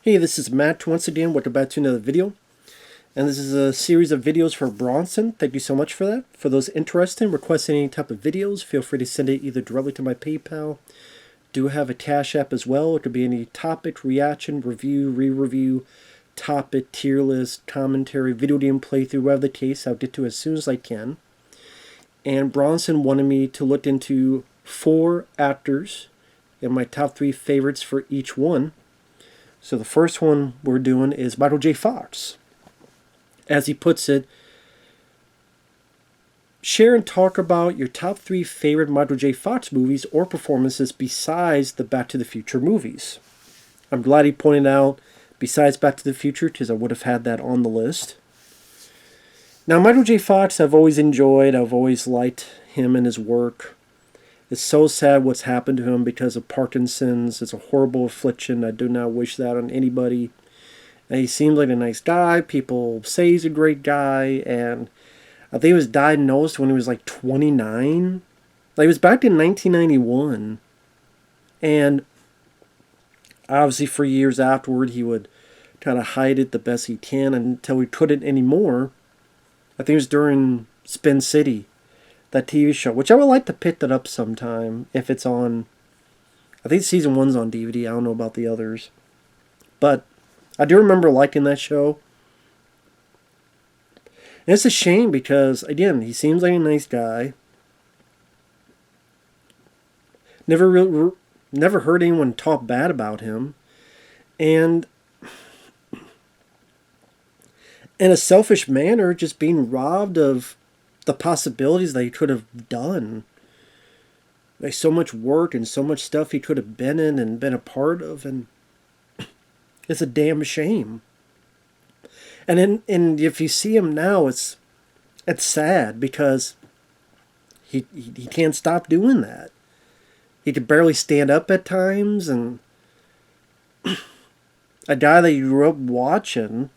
Hey, this is Matt once again. Welcome back to another video. And this is a series of videos for Bronson. Thank you so much for that. For those interested in requesting any type of videos, feel free to send it either directly to my PayPal. Do have a CashApp as well. It could be any topic, reaction, review, re-review, topic, tier list, commentary, video game playthrough, whatever the case. I'll get to as soon as I can. And Bronson wanted me to look into 4 actors and my top 3 favorites for each one. So the first one we're doing is Michael J. Fox. As he puts it, share and talk about your top 3 favorite Michael J. Fox movies or performances besides the Back to the Future movies. I'm glad he pointed out besides Back to the Future, because I would have had that on the list. Now, Michael J. Fox I've always enjoyed. I've always liked him and his work. It's so sad what's happened to him because of Parkinson's. It's a horrible affliction. I do not wish that on anybody. And he seems like a nice guy. People say he's a great guy. And I think he was diagnosed when he was like 29. Like, it was back in 1991. And obviously for years afterward, he would kind of hide it the best he can until he couldn't anymore. I think it was during Spin City, that TV show, which I would like to pick that up sometime if it's on. I think season 1's on DVD. I don't know about the others, but I do remember liking that show. And it's a shame because, again, he seems like a nice guy. Never heard anyone talk bad about him, and in a selfish manner, just being robbed of the possibilities that he could have done. There's so much work and so much stuff he could have been in and been a part of, and it's a damn shame. And if you see him now, it's sad because he can't stop doing that. He could barely stand up at times, and a guy that you grew up watching.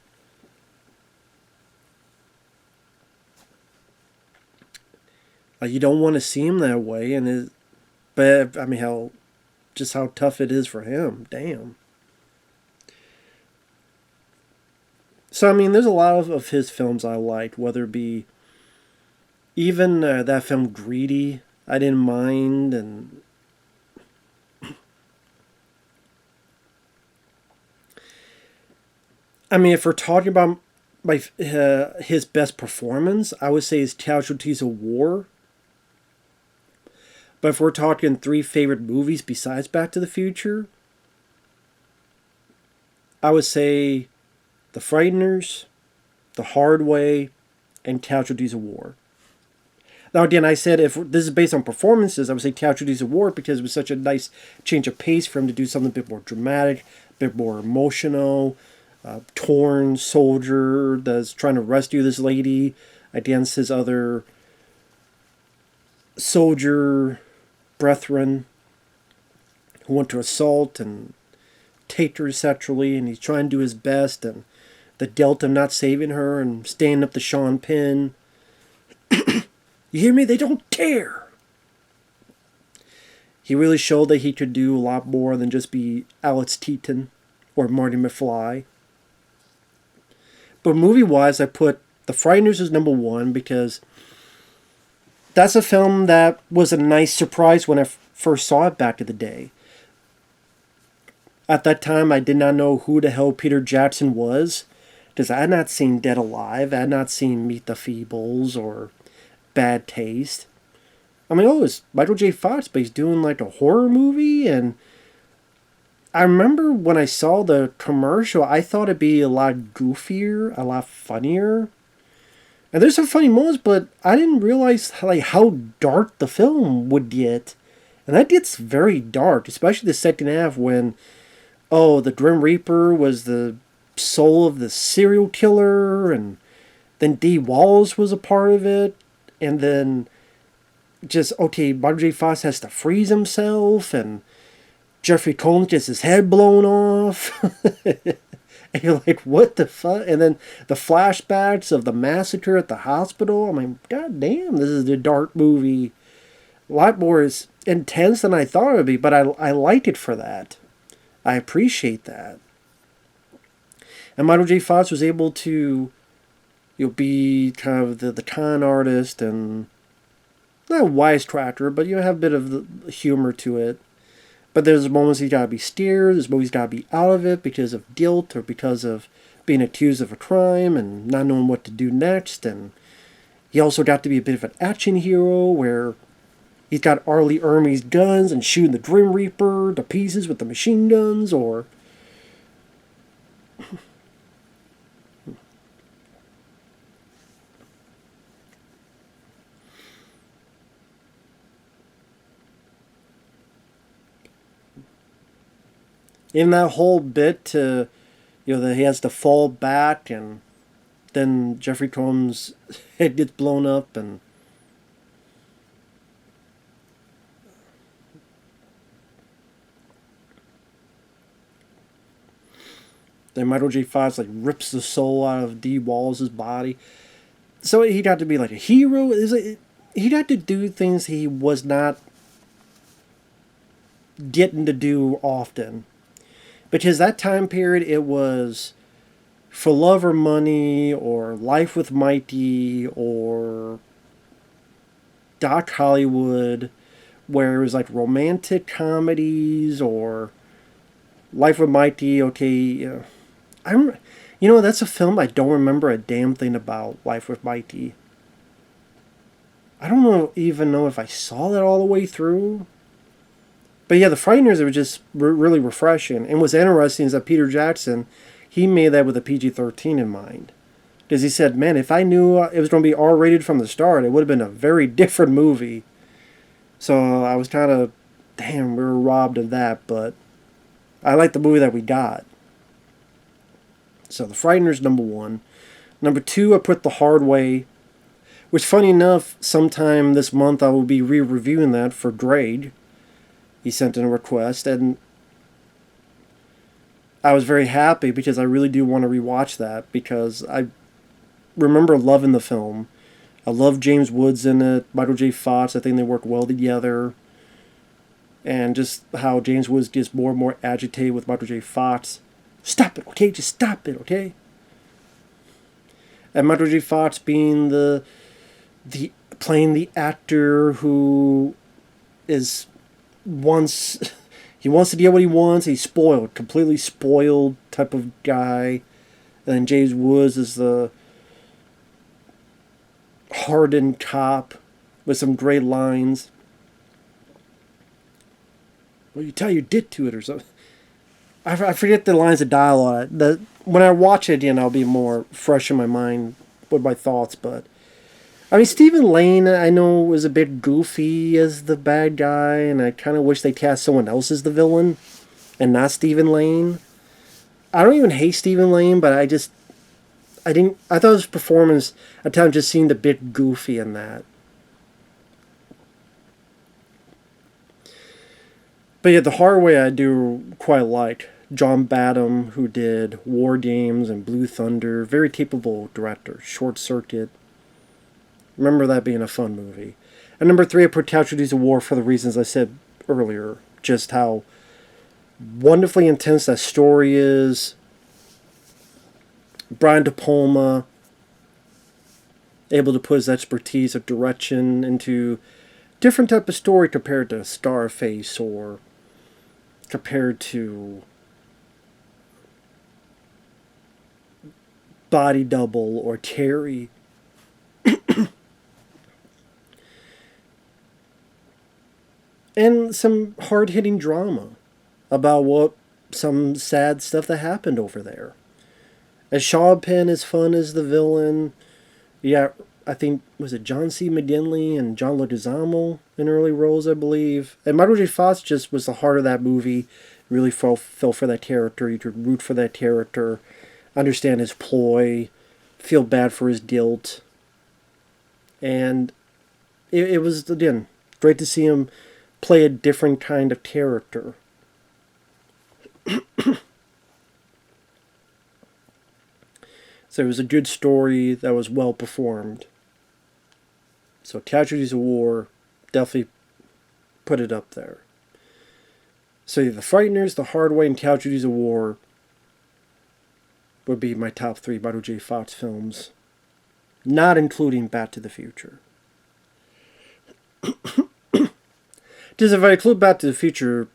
You don't want to see him that way, but I mean, how tough it is for him. Damn. So I mean, there's a lot of his films I liked, whether it be even that film Greedy, I didn't mind, and I mean, if we're talking about his best performance, I would say his Casualties of War. But if we're talking 3 favorite movies besides Back to the Future, I would say The Frighteners, The Hard Way, and Casualties of War. Now again, I said if this is based on performances, I would say Casualties of War because it was such a nice change of pace for him to do something a bit more dramatic, a bit more emotional. Torn soldier that's trying to rescue this lady against his other soldier brethren who want to assault and take her sexually, and he's trying to do his best, and the Delta not saving her and standing up to Sean Penn. You hear me? They don't care. He really showed that he could do a lot more than just be Alex Keaton or Marty McFly. But movie-wise, I put The Frighteners as number 1 because that's a film that was a nice surprise when I first saw it back in the day. At that time, I did not know who the hell Peter Jackson was because I had not seen Dead Alive, I had not seen Meet the Feebles or Bad Taste. I mean, oh, it's Michael J. Fox, but he's doing like a horror movie, and I remember when I saw the commercial, I thought it'd be a lot goofier, a lot funnier. And there's some funny moments, but I didn't realize how dark the film would get. And that gets very dark, especially the second half when, the Grim Reaper was the soul of the serial killer, and then Dee Wallace was a part of it, and then Michael J. Fox has to freeze himself, and Jeffrey Combs gets his head blown off. And you're like, what the fuck? And then the flashbacks of the massacre at the hospital. I mean, god damn, this is a dark movie. A lot more intense than I thought it would be, but I liked it for that. I appreciate that. And Michael J. Fox was able to, be kind of the con artist and not a wisecracker, but have a bit of the humor to it. But there's moments he's got to be steered, there's moments he's got to be out of it because of guilt or because of being accused of a crime and not knowing what to do next. And he also got to be a bit of an action hero where he's got Arlie Ermey's guns and shooting the Grim Reaper to pieces with the machine guns, or in that whole bit to, that he has to fall back and then Jeffrey Combs' head gets blown up and then Michael J. Fox like rips the soul out of Dee Wallace's body. So he got to be like a hero. He got to do things he was not getting to do often. Because that time period, it was For Love or Money, or Life with Mighty, or Doc Hollywood, where it was like romantic comedies, or Life with Mighty. Okay, that's a film I don't remember a damn thing about. Life with Mighty. I don't even know if I saw that all the way through. But yeah, The Frighteners, it was just really refreshing. And what's interesting is that Peter Jackson, he made that with a PG-13 in mind. Because he said, man, if I knew it was going to be R-rated from the start, it would have been a very different movie. So I was kind of, damn, we were robbed of that. But I like the movie that we got. So The Frighteners, number 1. Number 2, I put The Hard Way. Which, funny enough, sometime this month I will be re-reviewing that for Greg. He sent in a request, and I was very happy because I really do want to rewatch that because I remember loving the film. I love James Woods in it, Michael J. Fox. I think they work well together. And just how James Woods gets more and more agitated with Michael J. Fox. Stop it, okay? Just stop it, okay? And Michael J. Fox being playing the actor who is he wants to get what he wants. He's spoiled, completely spoiled type of guy. And then James Woods is the hardened cop with some great lines. Well, you tie your dick to it or something. I forget the lines of dialogue. When I watch it again, I'll be more fresh in my mind with my thoughts. But I mean, Stephen Lane, I know, was a bit goofy as the bad guy, and I kind of wish they cast someone else as the villain, and not Stephen Lane. I don't even hate Stephen Lane, but I thought his performance at times just seemed a bit goofy in that. But yeah, The Hard Way I do quite like. John Badham, who did War Games and Blue Thunder, very capable director. Short Circuit. Remember that being a fun movie. And number 3, I put Casualties of War for the reasons I said earlier. Just how wonderfully intense that story is. Brian De Palma able to put his expertise of direction into different type of story compared to Scarface or compared to Body Double or Terry. And some hard-hitting drama about some sad stuff that happened over there. As Sean Penn is fun as the villain. Yeah, I think, was it John C. McGinley and John Leguizamo in early roles, I believe. And Michael J. Fox just was the heart of that movie. Really fell for that character. You could root for that character, understand his ploy, feel bad for his guilt. And it was, again, great to see him play a different kind of character. So it was a good story that was well performed. So Casualties of War, definitely put it up there. So The Frighteners, The Hard Way, and Casualties of War would be my top 3 Michael J. Fox films, not including Back to the Future. Just if I include Back to the Future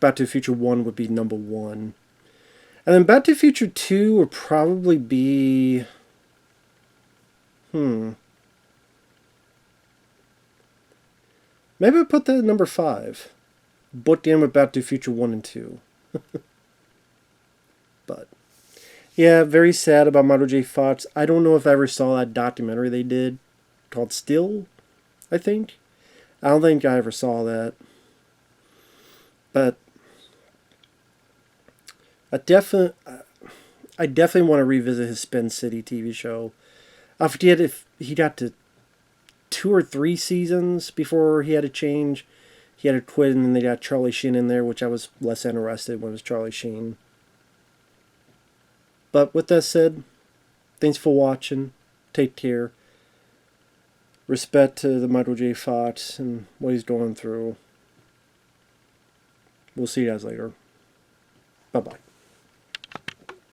1 would be number 1. And then Back to the Future 2 would probably be... Maybe I'll put that at number 5. Booked in with Back to the Future 1 and 2. But, yeah, very sad about Michael J. Fox. I don't know if I ever saw that documentary they did called Still, I think. I don't think I ever saw that. But I definitely want to revisit his Spin City TV show. I forget if he got to 2 or 3 seasons before he had to change. He had to quit, and then they got Charlie Sheen in there, which I was less interested when it was Charlie Sheen. But with that said, thanks for watching. Take care. Respect to the Michael J. Fox and what he's going through. We'll see you guys later. Bye-bye.